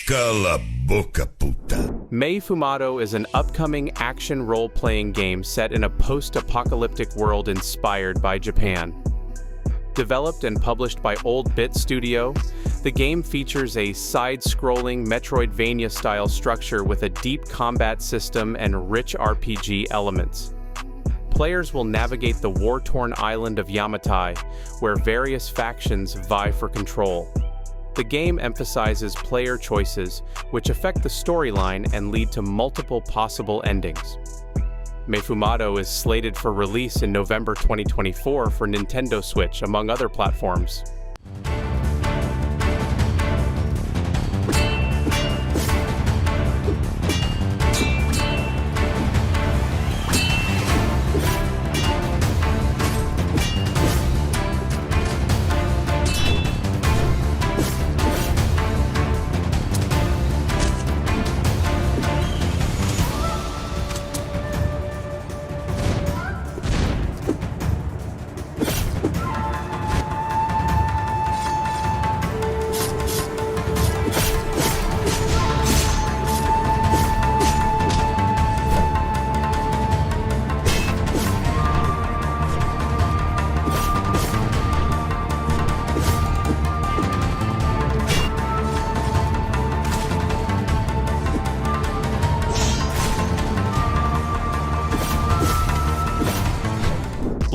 Cala a boca, puta. Meifumado is an upcoming action role-playing game set in a post-apocalyptic world inspired by Japan. Developed and published by Old Bit Studio, the game features a side-scrolling Metroidvania-style structure with a deep combat system and rich RPG elements. Players will navigate the war-torn island of Yamatai, where various factions vie for control. The game emphasizes player choices, which affect the storyline and lead to multiple possible endings. Meifumado is slated for release in November 2024 for Nintendo Switch, among other platforms.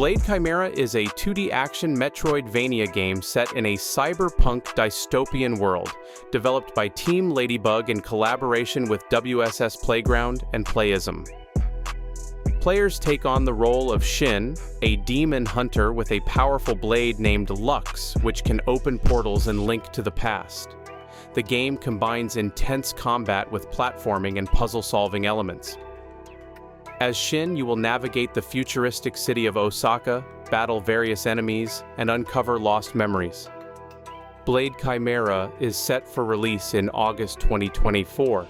Blade Chimera is a 2D action Metroidvania game set in a cyberpunk dystopian world, developed by Team Ladybug in collaboration with WSS Playground and Playism. Players take on the role of Shin, a demon hunter with a powerful blade named Lux, which can open portals and link to the past. The game combines intense combat with platforming and puzzle-solving elements. As Shin, you will navigate the futuristic city of Osaka, battle various enemies, and uncover lost memories. Blade Chimera is set for release in August 2024.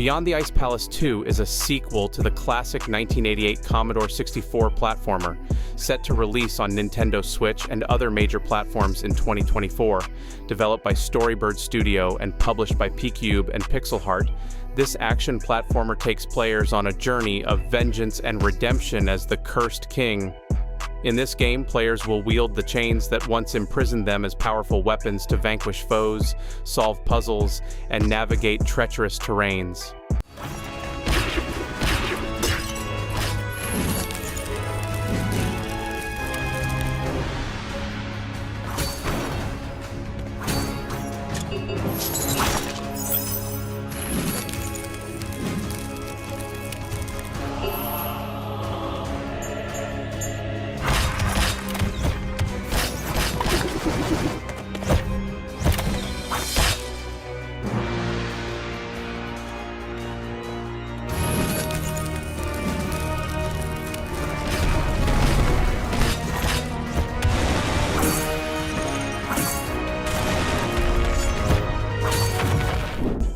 Beyond the Ice Palace 2 is a sequel to the classic 1988 Commodore 64 platformer, set to release on Nintendo Switch and other major platforms in 2024. Developed by Storybird Studio and published by P-Cube and Pixel Heart, this action platformer takes players on a journey of vengeance and redemption as the Cursed King. In this game, players will wield the chains that once imprisoned them as powerful weapons to vanquish foes, solve puzzles, and navigate treacherous terrains.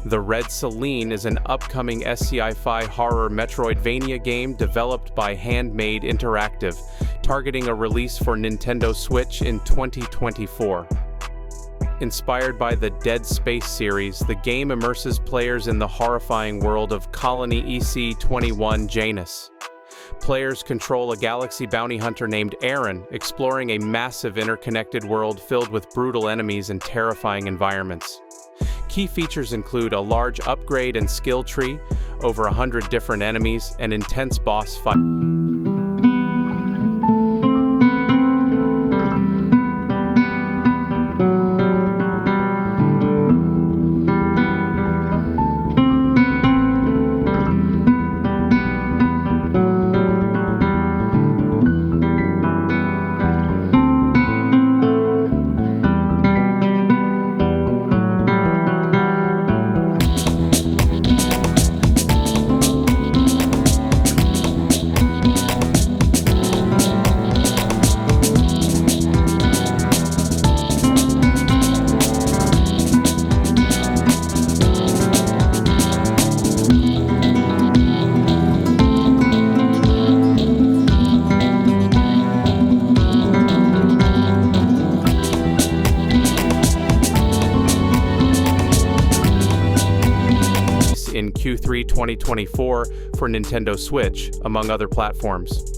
The Red Seline is an upcoming SCI-Fi horror Metroidvania game developed by Handmade Interactive, targeting a release for Nintendo Switch in 2024. Inspired by the Dead Space series, the game immerses players in the horrifying world of Colony EC-21 Janus. Players control a galaxy bounty hunter named Aaron, exploring a massive interconnected world filled with brutal enemies and terrifying environments. Key features include a large upgrade and skill tree, over 100 different enemies, and intense boss fights. Q3 2024 for Nintendo Switch, among other platforms.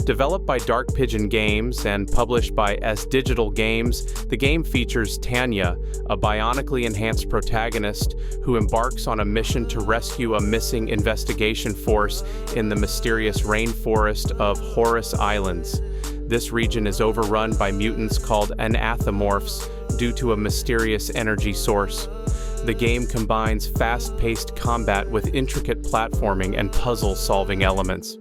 Developed by Dark Pigeon Games and published by S Digital Games, the game features Tanya, a bionically enhanced protagonist who embarks on a mission to rescue a missing investigation force in the mysterious rainforest of Horus Islands. This region is overrun by mutants called anathomorphs due to a mysterious energy source. The game combines fast-paced combat with intricate platforming and puzzle-solving elements.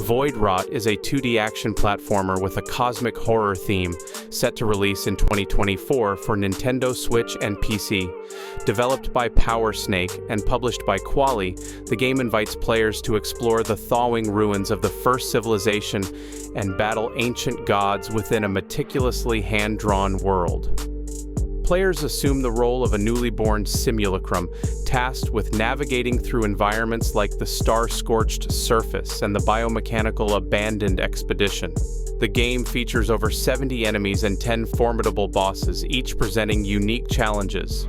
Voidwrought is a 2D action platformer with a cosmic horror theme, set to release in 2024 for Nintendo Switch and PC. Developed by Power Snake and published by Quali, the game invites players to explore the thawing ruins of the first civilization and battle ancient gods within a meticulously hand-drawn world. Players assume the role of a newly born simulacrum, tasked with navigating through environments like the star-scorched surface and the biomechanical abandoned expedition. The game features over 70 enemies and 10 formidable bosses, each presenting unique challenges.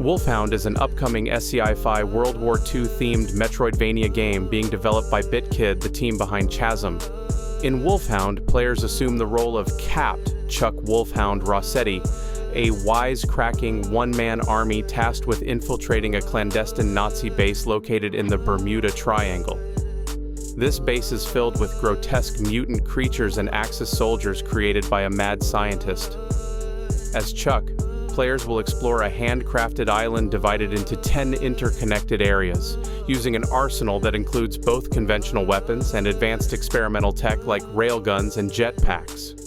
Wolfhound is an upcoming SCI-Fi World War II themed Metroidvania game being developed by BitKid, the team behind Chasm. In Wolfhound, players assume the role of Capt. Chuck Wolfhound Rossetti, a wisecracking one-man army tasked with infiltrating a clandestine Nazi base located in the Bermuda Triangle. This base is filled with grotesque mutant creatures and Axis soldiers created by a mad scientist. As Chuck, players will explore a handcrafted island divided into 10 interconnected areas, using an arsenal that includes both conventional weapons and advanced experimental tech like railguns and jetpacks.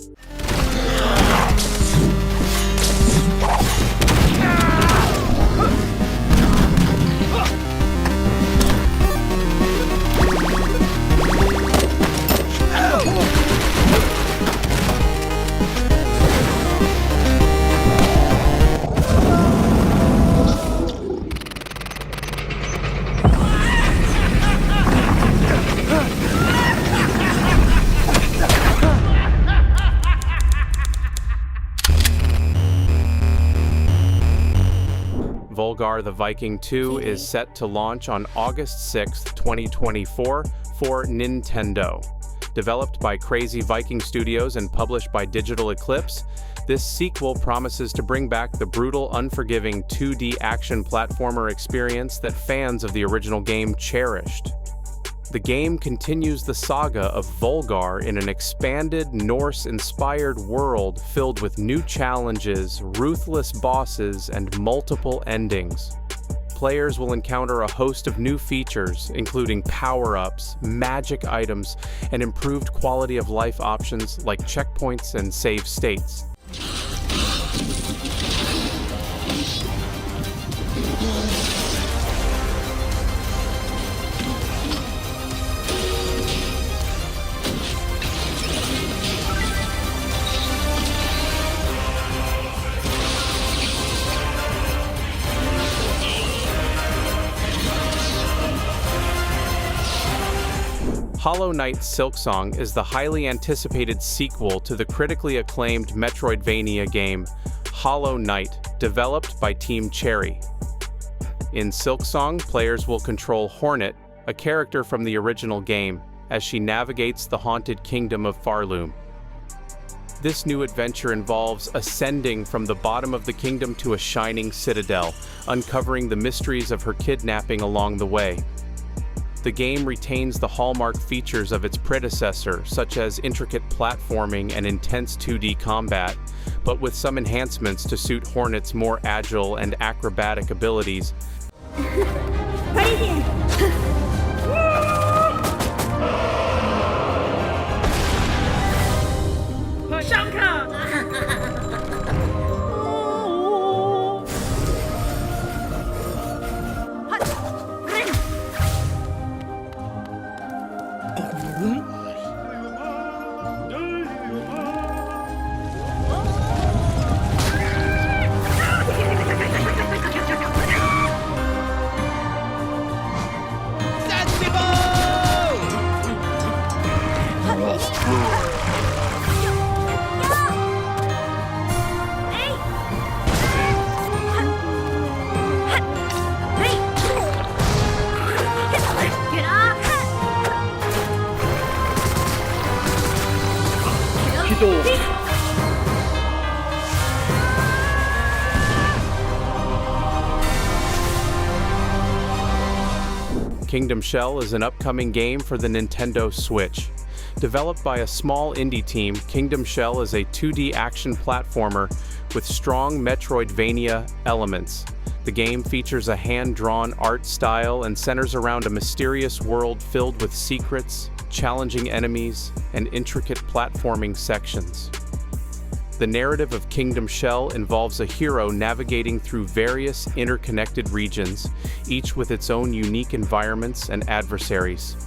Volgarr the Viking II is set to launch on August 6, 2024 for Nintendo. Developed by Crazy Viking Studios and published by Digital Eclipse, this sequel promises to bring back the brutal, unforgiving 2D action platformer experience that fans of the original game cherished. The game continues the saga of Volgarr in an expanded, Norse-inspired world filled with new challenges, ruthless bosses, and multiple endings. Players will encounter a host of new features, including power-ups, magic items, and improved quality of life options like checkpoints and save states. Hollow Knight's Silksong is the highly anticipated sequel to the critically acclaimed Metroidvania game, Hollow Knight, developed by Team Cherry. In Silksong, players will control Hornet, a character from the original game, as she navigates the haunted kingdom of Farloom. This new adventure involves ascending from the bottom of the kingdom to a shining citadel, uncovering the mysteries of her kidnapping along the way. The game retains the hallmark features of its predecessor, such as intricate platforming and intense 2D combat, but with some enhancements to suit Hornet's more agile and acrobatic abilities. Kingdom Shell is an upcoming game for the Nintendo Switch. Developed by a small indie team, Kingdom Shell is a 2D action platformer with strong Metroidvania elements. The game features a hand-drawn art style and centers around a mysterious world filled with secrets, challenging enemies, and intricate platforming sections. The narrative of Kingdom Shell involves a hero navigating through various interconnected regions, each with its own unique environments and adversaries.